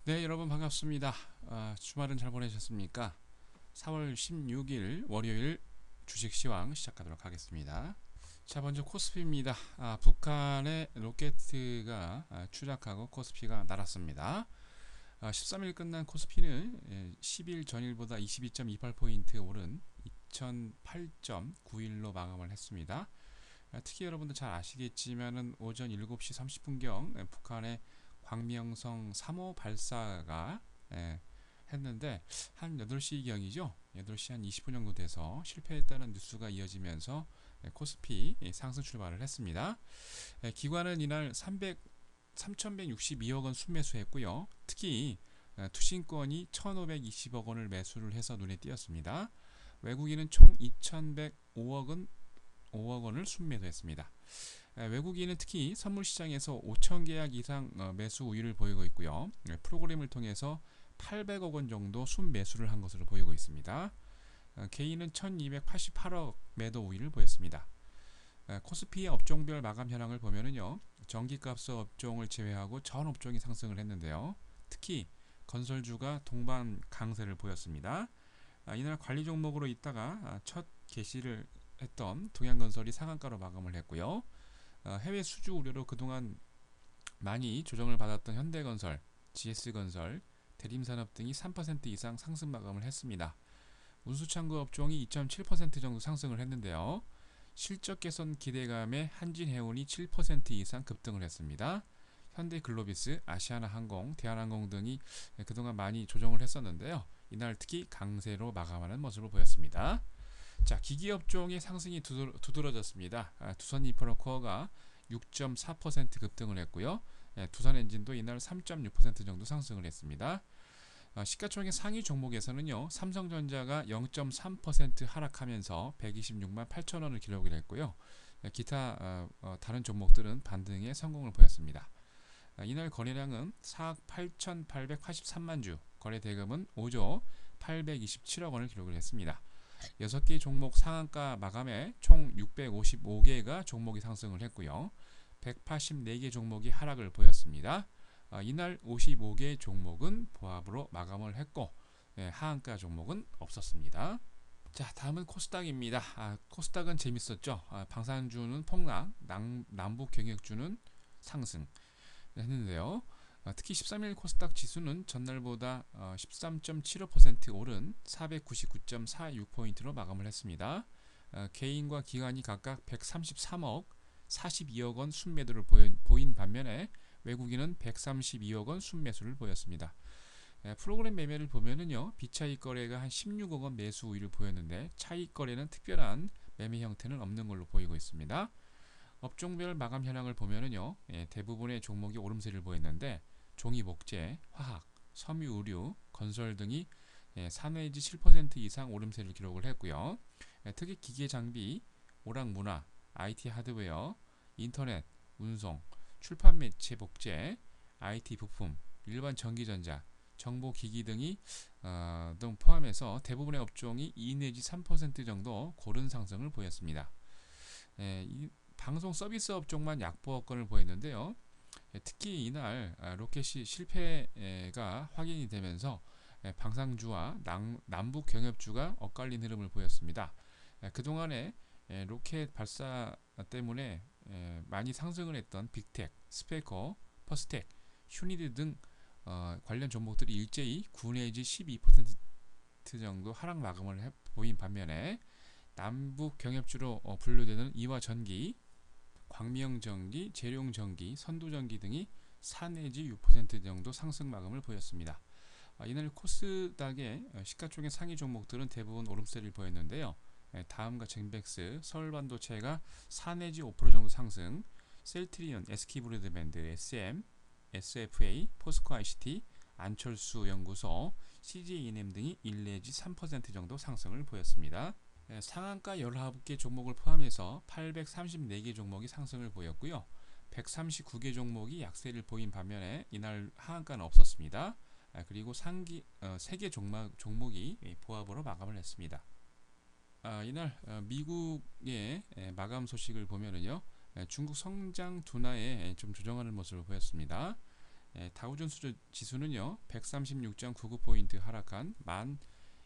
네, 여러분 반갑습니다. 주말은 잘 보내셨습니까? 4월 16일 월요일 주식 시황 시작하도록 하겠습니다. 자, 먼저 코스피입니다. 북한의 로켓가 추락하고 코스피가 날았습니다. 13일 끝난 코스피는 10일 전일보다 22.28포인트 오른 2008.91로 마감을 했습니다. 특히 여러분들 잘 아시겠지만은 오전 7시 30분경 북한의 광명성 3호 발사가 했는데 한 8시경이죠. 8시 한 20분 정도 돼서 실패했다는 뉴스가 이어지면서 코스피 상승 출발을 했습니다. 기관은 이날 3,162억 원 순매수했고요. 특히 투신권이 1,520억 원을 매수를 해서 눈에 띄었습니다. 외국인은 총 2,105억 원을 순매수했습니다. 외국인은 특히 선물시장에서 5천 계약 이상 매수 우위를 보이고 있고요. 프로그램을 통해서 800억 원 정도 순매수를 한 것으로 보이고 있습니다. 개인은 1288억 매도 우위를 보였습니다. 코스피의 업종별 마감 현황을 보면은요, 전기값수 업종을 제외하고 전 업종이 상승을 했는데요. 특히 건설주가 동반 강세를 보였습니다. 이날 관리 종목으로 있다가 첫 개시를 했던 동양건설이 상한가로 마감을 했고요. 해외 수주 우려로 그동안 많이 조정을 받았던 현대건설, GS건설, 대림산업 등이 3% 이상 상승 마감을 했습니다. 운수창고 업종이 2.7% 정도 상승을 했는데요. 실적 개선 기대감에 한진해운이 7% 이상 급등을 했습니다. 현대글로비스, 아시아나항공, 대한항공 등이 그동안 많이 조정을 했었는데요. 이날 특히 강세로 마감하는 모습을 보였습니다. 자, 기기업종의 상승이 두드러졌습니다. 두산인프라코어가 6.4% 급등을 했고요. 두산엔진도 이날 3.6% 정도 상승을 했습니다. 시가총액 상위 종목에서는요, 삼성전자가 0.3% 하락하면서 126만 8천 원을 기록을 했고요. 기타 다른 종목들은 반등에 성공을 보였습니다. 이날 거래량은 4억 8,883만 주, 거래 대금은 5조 827억 원을 기록을 했습니다. 6개 종목 상한가 마감에 총 655개가 종목이 상승을 했고요. 184개 종목이 하락을 보였습니다. 이날 55개 종목은 보합으로 마감을 했고 하한가 종목은 없었습니다. 자, 다음은 코스닥입니다. 코스닥은 재밌었죠. 방산주는 폭락, 남북 경역주는 상승 했는데요. 특히 13일 코스닥 지수는 전날보다 13.75% 오른 499.46포인트로 마감을 했습니다. 개인과 기관이 각각 133억, 42억 원 순매도를 보인 반면에 외국인은 132억 원 순매수를 보였습니다. 프로그램 매매를 보면은요, 비차익 거래가 한 16억 원 매수 우위를 보였는데 차익 거래는 특별한 매매 형태는 없는 걸로 보이고 있습니다. 업종별 마감 현황을 보면은요, 대부분의 종목이 오름세를 보였는데 종이 목재, 화학, 섬유 의류, 건설 등이 4 내지 7% 이상 오름세를 기록을 했고요. 특히 기계 장비, 오락 문화, IT 하드웨어, 인터넷, 운송, 출판 매체 복제, IT 부품, 일반 전기전자, 정보기기 등이 등 포함해서 대부분의 업종이 2 내지 3% 정도 고른 상승을 보였습니다. 이 방송 서비스 업종만 약보합권을 보였는데요. 특히 이날 로켓이 실패가 확인이 되면서 방산주와 남북 경협주가 엇갈린 흐름을 보였습니다. 그동안에 로켓 발사 때문에 많이 상승을 했던 빅텍, 스페커, 퍼스텍, 휴니드 등 관련 종목들이 일제히 9 내지 12% 정도 하락 마감을 보인 반면에 남북 경협주로 분류되는 이화전기, 광명전기, 재룡전기, 선두전기 등이 4 내지 6% 정도 상승 마감을 보였습니다. 이날 코스닥의 시가총액 상위 종목들은 대부분 오름세를 보였는데요. 다음과 젠백스, 서울반도체가 4 내지 5% 정도 상승, 셀트리온, SK브로드밴드, SM, SFA, 포스코 ICT, 안철수 연구소, CJENM 등이 1 내지 3% 정도 상승을 보였습니다. 상한가 19개 종목을 포함해서 834개 종목이 상승을 보였고요. 139개 종목이 약세를 보인 반면에 이날 하한가는 없었습니다. 그리고 3개 종목이 보합으로 마감을 했습니다. 이날 미국의 마감 소식을 보면은요, 중국 성장 둔화에 좀 조정하는 모습을 보였습니다. 다우존스 지수는요 136.99포인트 하락한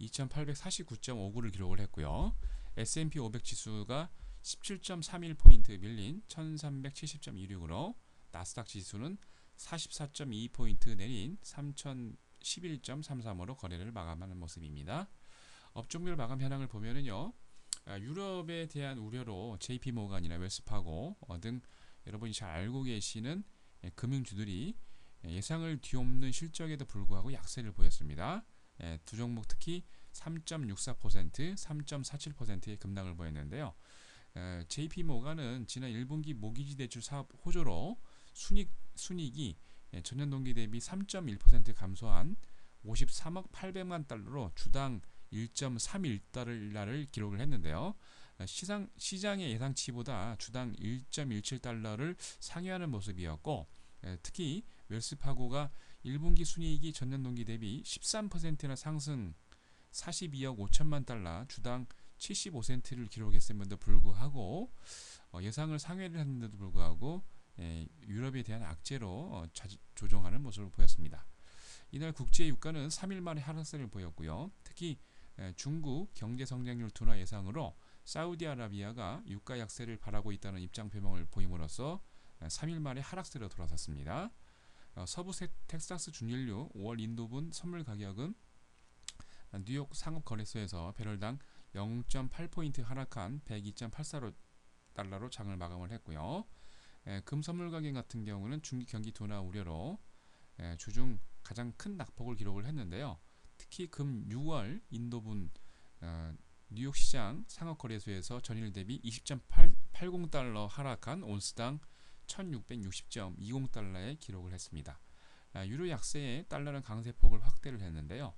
12,849.59를 기록을 했고요. S&P 500 지수가 17.31포인트 밀린 1370.26으로 나스닥 지수는 44.22포인트 내린 3011.33으로 거래를 마감하는 모습입니다. 업종별 마감 현황을 보면은요. 유럽에 대한 우려로 JP모간이나 웰스파고 등 여러분이 잘 알고 계시는 금융주들이 예상을 뒤엎는 실적에도 불구하고 약세를 보였습니다. 두 종목 특히 3.64%, 3.47%의 급락을 보였는데요. JP모간은 지난 1분기 모기지 대출 사업 호조로 순이익이 전년 동기 대비 3.1% 감소한 53억 800만 달러로 주당 1.31달러를 기록을 했는데요. 시장의 예상치보다 주당 1.17달러를 상회하는 모습이었고, 특히 웰스파고가 1분기 순이익이 전년 동기 대비 13%나 상승 42억 5천만 달러 주당 75센트를 기록했음에도 불구하고 예상을 상회를 했는데도 불구하고 유럽에 대한 악재로 조정하는 모습을 보였습니다. 이날 국제 유가는 3일 만에 하락세를 보였고요. 특히 중국 경제 성장률 둔화 예상으로 사우디아라비아가 유가 약세를 바라고 있다는 입장 표명을 보임으로써 3일 만에 하락세로 돌아섰습니다. 서부 텍사스 준연료 5월 인도분 선물 가격은 뉴욕 상업거래소에서 배럴당 0.8포인트 하락한 102.84달러로 장을 마감을 했고요. 금 선물 가격 같은 경우는 중기 경기 둔화 우려로 주중 가장 큰 낙폭을 기록을 했는데요. 특히 금 6월 인도분 뉴욕 시장 상업거래소에서 전일 대비 20.80달러 하락한 온스당 1660.20달러에 기록을 했습니다. 유로 약세에 달러는 강세폭을 확대를 했는데요.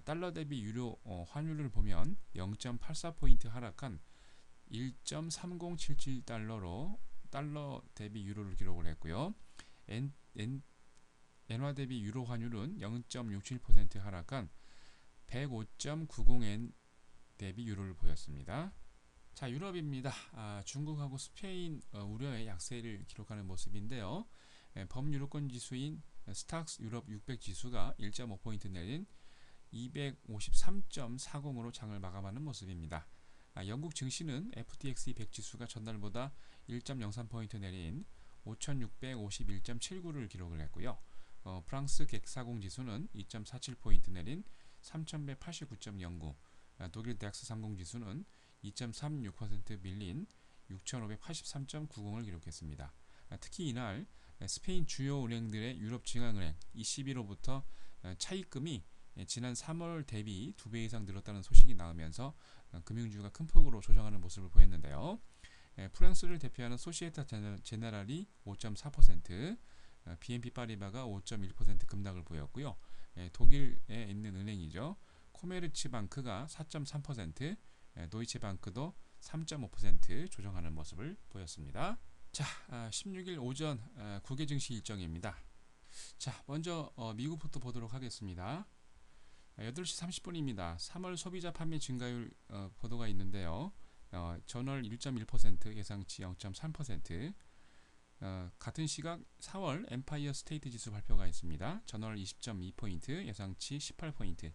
달러 대비 유로 환율을 보면 0.84포인트 하락한 1.3077달러로 달러 대비 유로를 기록을 했고요. 엔화 대비 유로 환율은 0.67% 하락한 105.90엔 대비 유로를 보였습니다. 자, 유럽입니다. 중국하고 스페인 우려의 약세를 기록하는 모습인데요. 범유로권 지수인 스탁스 유럽 600 지수가 1.5포인트 내린 253.40으로 장을 마감하는 모습입니다. 영국 증시는 FTSE 100 지수가 전날보다 1.03포인트 내린 5651.79를 기록을 했고요. 프랑스 객사공 지수는 2.47포인트 내린 3189.09, 독일 덱스 30 지수는 2.36% 밀린 6583.90을 기록했습니다. 특히 이날 스페인 주요 은행들의 유럽 중앙은행 ECB로부터 차입금이 지난 3월 대비 2배 이상 늘었다는 소식이 나오면서 금융주가 큰 폭으로 조정하는 모습을 보였는데요. 프랑스를 대표하는 소시에타 제네랄이 5.4%, BNP 파리바가 5.1% 급락을 보였고요. 독일에 있는 은행이죠. 코메르츠 방크가 4.3%, 도이체방크도 3.5% 조정하는 모습을 보였습니다. 자, 16일 오전 국외 증시 일정입니다. 자, 먼저 미국부터 보도록 하겠습니다. 8시 30분입니다. 3월 소비자 판매 증가율 보도가 있는데요. 전월 1.1%, 예상치 0.3%. 같은 시각 4월 엠파이어 스테이트 지수 발표가 있습니다. 전월 20.2포인트, 예상치 18포인트.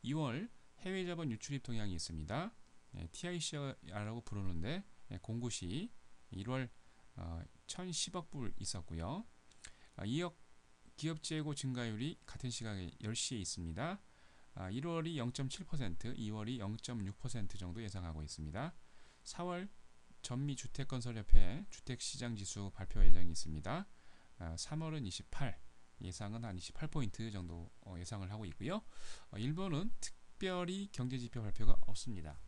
2월 해외 자본 유출입 동향이 있습니다. TICR라고 부르는데 공구시 1월 1010억 불 있었고요. 2억 기업 재고 증가율이 같은 시각에 10시에 있습니다. 1월이 0.7%, 2월이 0.6% 정도 예상하고 있습니다. 4월 전미주택건설협회 주택시장지수 발표 예정이 있습니다. 3월은 28, 예상은 한 28포인트 정도 예상을 하고 있고요. 일본은 특별히 경제지표 발표가 없습니다.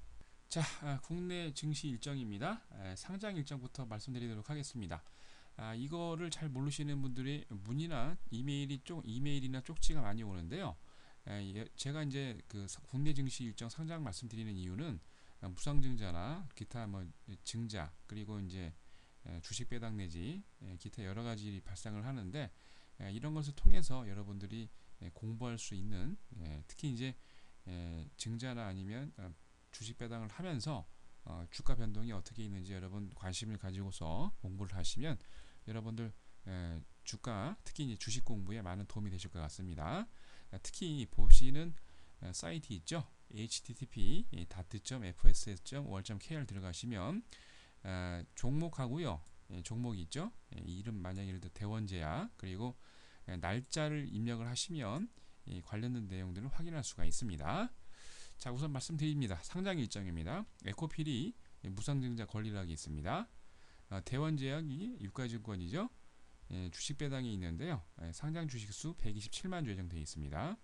자, 국내 증시 일정입니다. 상장 일정부터 말씀드리도록 하겠습니다. 이거를 잘 모르시는 분들이 문의나 이메일이나 쪽지가 많이 오는데요. 제가 이제 그 국내 증시 일정 상장 말씀드리는 이유는 무상증자나 기타 증자, 그리고 이제 주식 배당 내지 기타 여러 가지 발생을 하는데, 이런 것을 통해서 여러분들이 공부할 수 있는, 특히 이제 증자나 아니면 주식 배당을 하면서 주가 변동이 어떻게 있는지 여러분 관심을 가지고서 공부를 하시면 여러분들 주가 특히 이제 주식 공부에 많은 도움이 되실 것 같습니다. 특히 보시는 사이트 있죠? http://fss.wall.kr 들어가시면 종목하고요. 종목이 있죠? 이름 만약 예를 들어 대원제약 그리고 날짜를 입력을 하시면 관련된 내용들을 확인할 수가 있습니다. 자, 우선 말씀드립니다. 상장 일정입니다. 에코필이 무상증자 권리락이 있습니다. 대원제약이 유가증권이죠. 주식 배당이 있는데요. 상장 주식수 127만 주 예정되어 있습니다.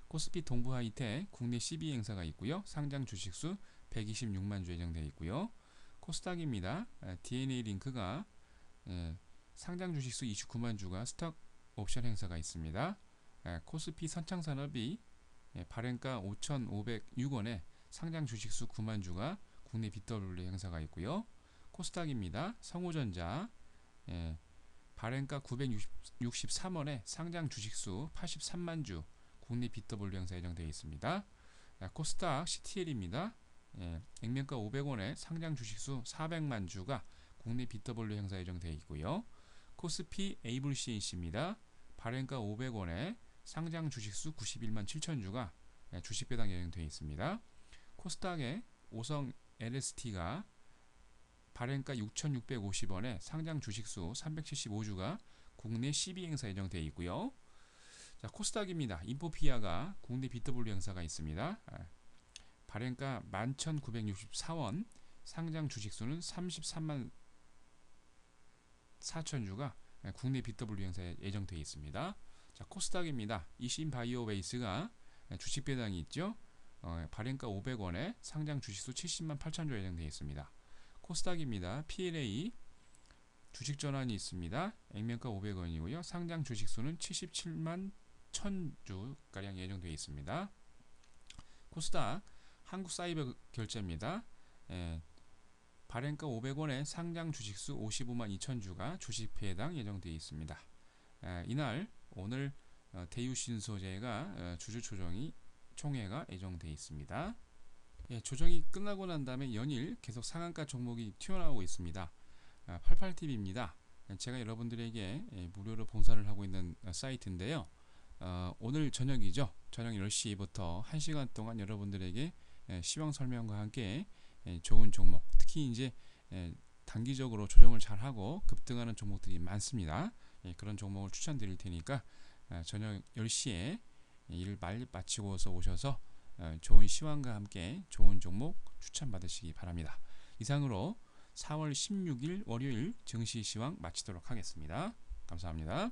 코스피 동부하이텍 국내 12 행사가 있고요. 상장 주식수 126만 주 예정되어 있고요. 코스닥입니다. DNA 링크가 상장 주식수 29만 주가 스톡 옵션 행사가 있습니다. 코스피 선창산업이 발행가 5,506원에 상장 주식수 9만 주가 국내 BW 행사가 있고요. 코스닥입니다. 성우전자 발행가 963원에 상장 주식수 83만 주 국내 BW 행사 예정되어 있습니다. 코스닥 CTL입니다. 액면가 500원에 상장 주식수 400만 주가 국내 BW 행사 예정되어 있고요. 코스피 ABC입니다. 발행가 500원에 상장 주식수 91만 7천 주가 주식 배당 예정되어 있습니다. 코스닥의 오성 LST가 발행가 6,650원에 상장 주식수 375주가 국내 12 행사 예정되어 있고요. 자, 코스닥입니다. 인포피아가 국내 BW 행사가 있습니다. 발행가 11,964원, 상장 주식수는 33만 4천주가 국내 BW 행사에 예정되어 있습니다. 자, 코스닥입니다. 이신바이오베이스가 주식 배당이 있죠. 발행가 500원에 상장 주식수 70만 8천주 예정되어 있습니다. 코스닥입니다. PLA 주식 전환이 있습니다. 액면가 500원이고요. 상장 주식수는 77만 1000주 가량 예정되어 있습니다. 코스닥 한국사이버결제입니다. 발행가 500원에 상장 주식수 55만 2천주가 주식 배당 예정되어 있습니다. 오늘 대유신소재가 주주 조정이 총회가 예정되어 있습니다. 조정이 끝나고 난 다음에 연일 계속 상한가 종목이 튀어나오고 있습니다. 88TV입니다. 제가 여러분들에게 무료로 봉사를 하고 있는 사이트인데요. 오늘 저녁이죠. 저녁 10시부터 1시간 동안 여러분들에게 시황 설명과 함께 좋은 종목, 특히 이제 단기적으로 조정을 잘하고 급등하는 종목들이 많습니다. 그런 종목을 추천드릴 테니까 저녁 10시에 일을 마치고서 오셔서 좋은 시황과 함께 좋은 종목 추천받으시기 바랍니다. 이상으로 4월 16일 월요일 증시 시황 마치도록 하겠습니다. 감사합니다.